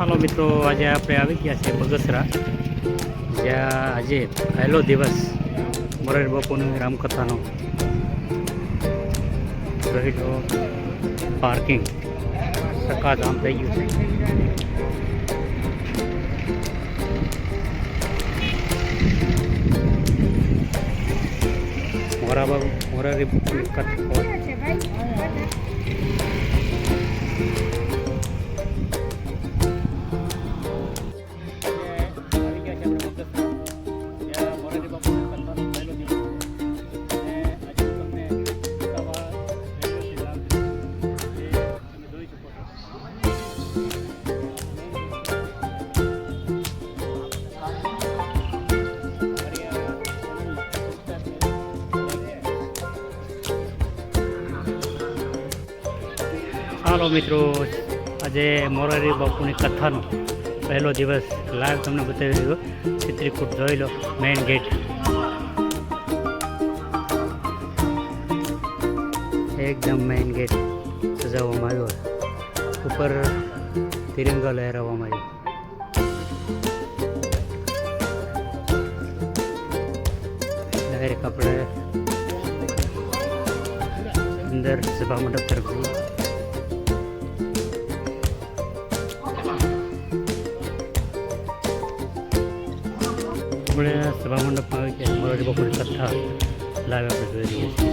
હાલો મિત્રો, આજે આપણે આવી ગયા છે બગસરા, જ્યાં આજે પહેલો દિવસ મોરારી બાપુની રામકથાનો રહેલો પાર્કિંગ સકાધામ થઈ ગયું છે. મોરારી બાપુની કથા હાલો મિત્રો, આજે મોરારી બાપુની કથાનો પહેલો દિવસ લાઈવ તમને બતાવી દીધો. ચિત્રકૂટ જોઈ લો, મેઇન ગેટ એકદમ મેઇન ગેટ સજાવવામાં આવ્યો. ઉપર તિરંગા લહેરાવવામાં આવ્યો. ડાયરેક્ટ આપણે અંદર સભા મંડપ તરફ જઈએ. આપણે સભા મંડપમાં આવી ગયા. મોરારી બાપુની કથા લાઈવ આપણે જોઈ રહીએ છીએ.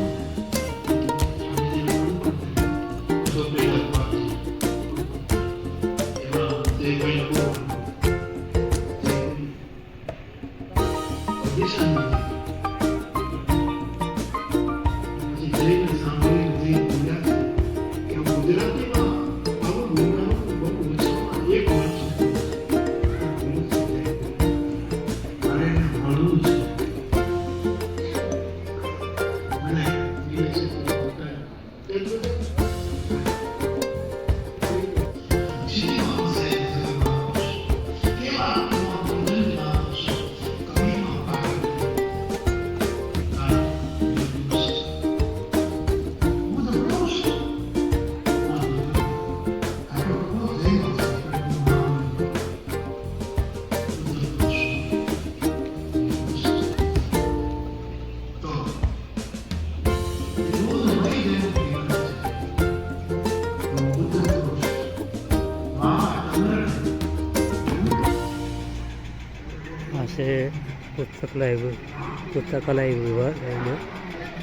પુસ્તકાલય વિભાગ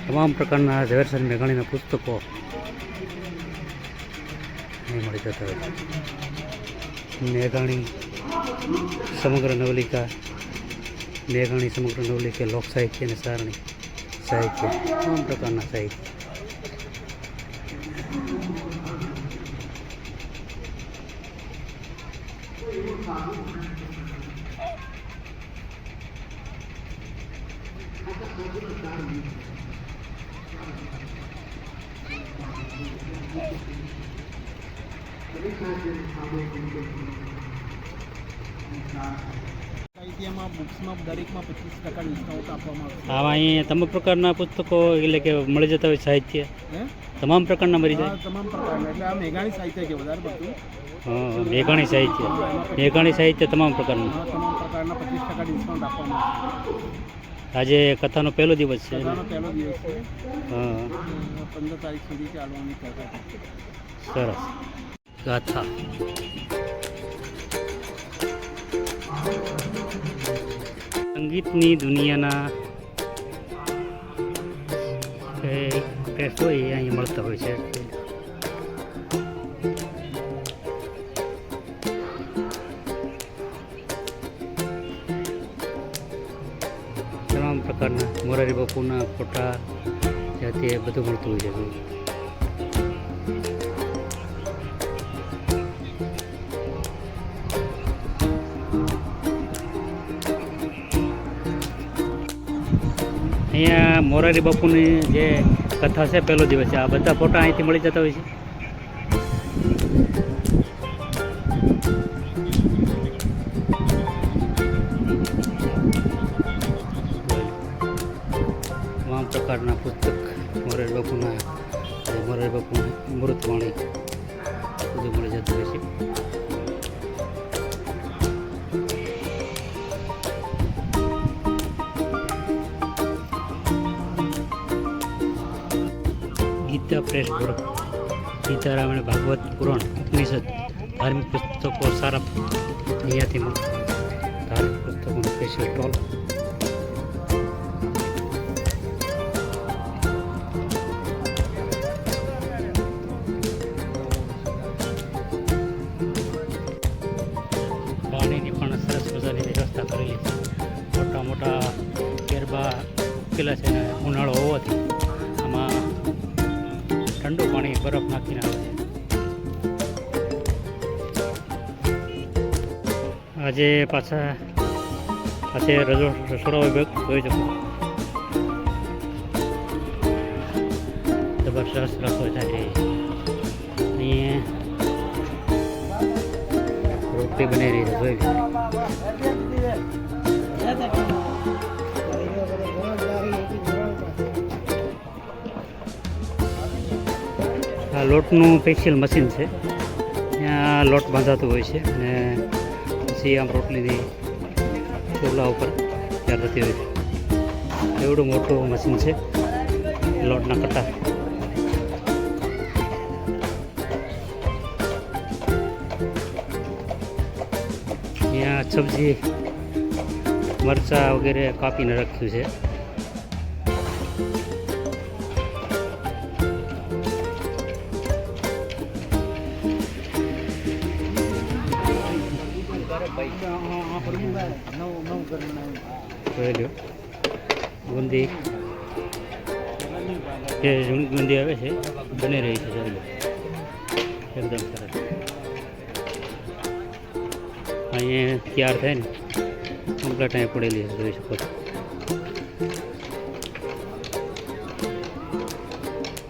તમામ પ્રકારના ઝવેરચંદ મેઘાણીના પુસ્તકો અહીં મળી જતા હોય છે. મેઘાણી સમગ્ર નવલિકા, મેઘાણી સમગ્ર નવલિકા, લોક સાહિત્ય અને સારણી સાહિત્ય, તમામ પ્રકારના સાહિત્ય. સાહિત્યમાં બુક્સમાં દરેકમાં 25% ડિસ્કાઉન્ટ આપવામાં આવે છે. આમાં અહીં તમામ પ્રકારના પુસ્તકો એટલે કે મળી જતા હોય. સાહિત્ય હે તમામ પ્રકારના મળી જાય. તમામ પ્રકારના, એટલે આ મેઘાણી સાહિત્ય છે વધારે પડતું. મેઘાણી સાહિત્ય, મેઘાણી સાહિત્ય તમામ પ્રકારનું. તમામ પ્રકારના 25% ડિસ્કાઉન્ટ આપવામાં આવે છે. આજે કથાનો પહેલો દિવસ છે. કથાનો પહેલો દિવસ છે. હા, 15 તારીખ સુધી ચાલવાની કથા છે. સરસ ગાથા. સંગીતની દુનિયાના ટેસ્ટ હોય એ અહીં મળતા હોય છે. તમામ પ્રકારના મોરારી બાપુના ફોટા જાતે બધું મળતું હોય છે. અહીંયા મોરારી બાપુની જે કથા છે પહેલો દિવસ છે, આ બધા ફોટા અહીંથી મળી જતા હોય છે. તમામ પ્રકારના પુસ્તક મોરારી બાપુના અમૃતવાણી બધું મળી જતું હોય છે. પ્રેસ બોર્ડ સીતારામ અને ભાગવત પુરાણ ઉપનિષદ ધાર્મિક પુસ્તકો સારા અહીંયાથી મળે ધાર્મિક પુસ્તકોનું સ્પેશિયલ સ્ટોલ. પાણીની પણ સરસ મજાની વ્યવસ્થા કરેલી છે. મોટા મોટા ગરબા મૂકેલા છે ને ઉનાળો હોવાથી આમાં ઠંડુ પાણી બરફ નાખીને આવે છે. આજે પાછા રસોડા વિભાગ જોઈ શકો જબરદસ્ત રસોઈ થાય છે. અહીંયા રોટલી બની રહી છે જોઈ લો. આ લોટનું સ્પેશિયલ મશીન છે. ત્યાં લોટ બાંધાતું હોય છે અને પછી આમ રોટલીની ચોલા ઉપર તૈયાર થતી હોય છે. એવડું મોટું મશીન છે લોટના કટ્ટા. અહીંયા સબ્જી મરચાં વગેરે કાપીને રાખ્યું છે. જોઈ લો બુંદી જે બુંદી આવે છે બની રહી છે. જોઈ લો એકદમ સરસ. અહીંયા તૈયાર થાય ને કમ્પ્લેટ અહીંયા પડેલી છે જોઈ શકો છો.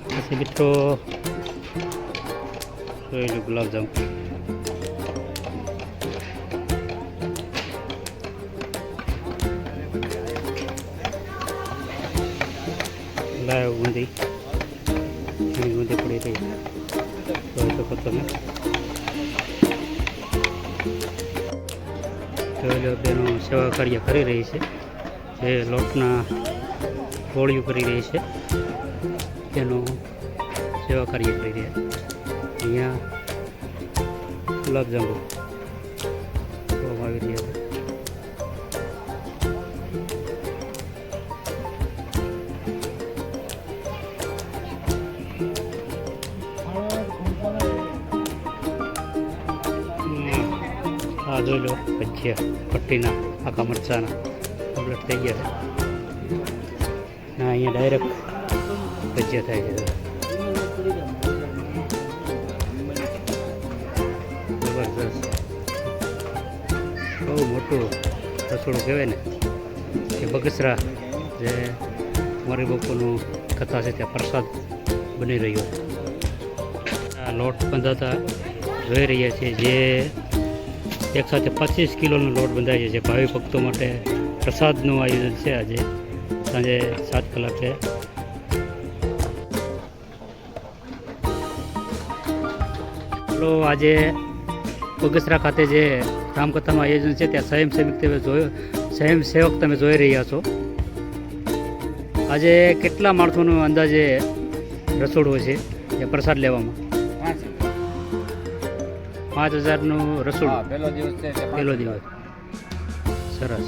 પછી મિત્રો જોઈ લો ગુલાબજામુન. લાવ બુંદી બુંદી પડી રહી જોઈ શકો તમે. જોઈ લો બેનો સેવા કાર્ય કરી રહી છે. જે લોટના ગોળીઓ કરી રહી છે તેનું સેવા કાર્ય કરી રહ્યા. અહીંયા ગુલાબજાંબુ આવી રહ્યા છે. આ જોઈ લો ભજીયા પટ્ટીના આખા મરચાના કમ્પ્લીટ થઈ ગયા છે. ના અહીંયા ડાયરેક્ટ ભજીયા થાય છે. જબરદસ્ત બહુ મોટું રસોડું કહેવાય ને કે બગસરા જે મારી બાપુનું કથા છે ત્યાં પ્રસાદ બની રહ્યો. આ લોટ બંધાતા જોઈ રહ્યા છીએ. જે એક સાથે 25 કિલોનો લોટ બંધાય છે. ભાવિ ભક્તો માટે પ્રસાદનું આયોજન છે. આજે સાંજે 7 કલાકે આજે બગસરા ખાતે જે રામકથાનું આયોજન છે ત્યાં સ્વયંસેવક તમે જોઈ રહ્યા છો. આજે કેટલા માણસોનું અંદાજે રસોડું છે એ પ્રસાદ લેવામાં? 5000નું રસોડું પહેલો દિવસ. સરસ.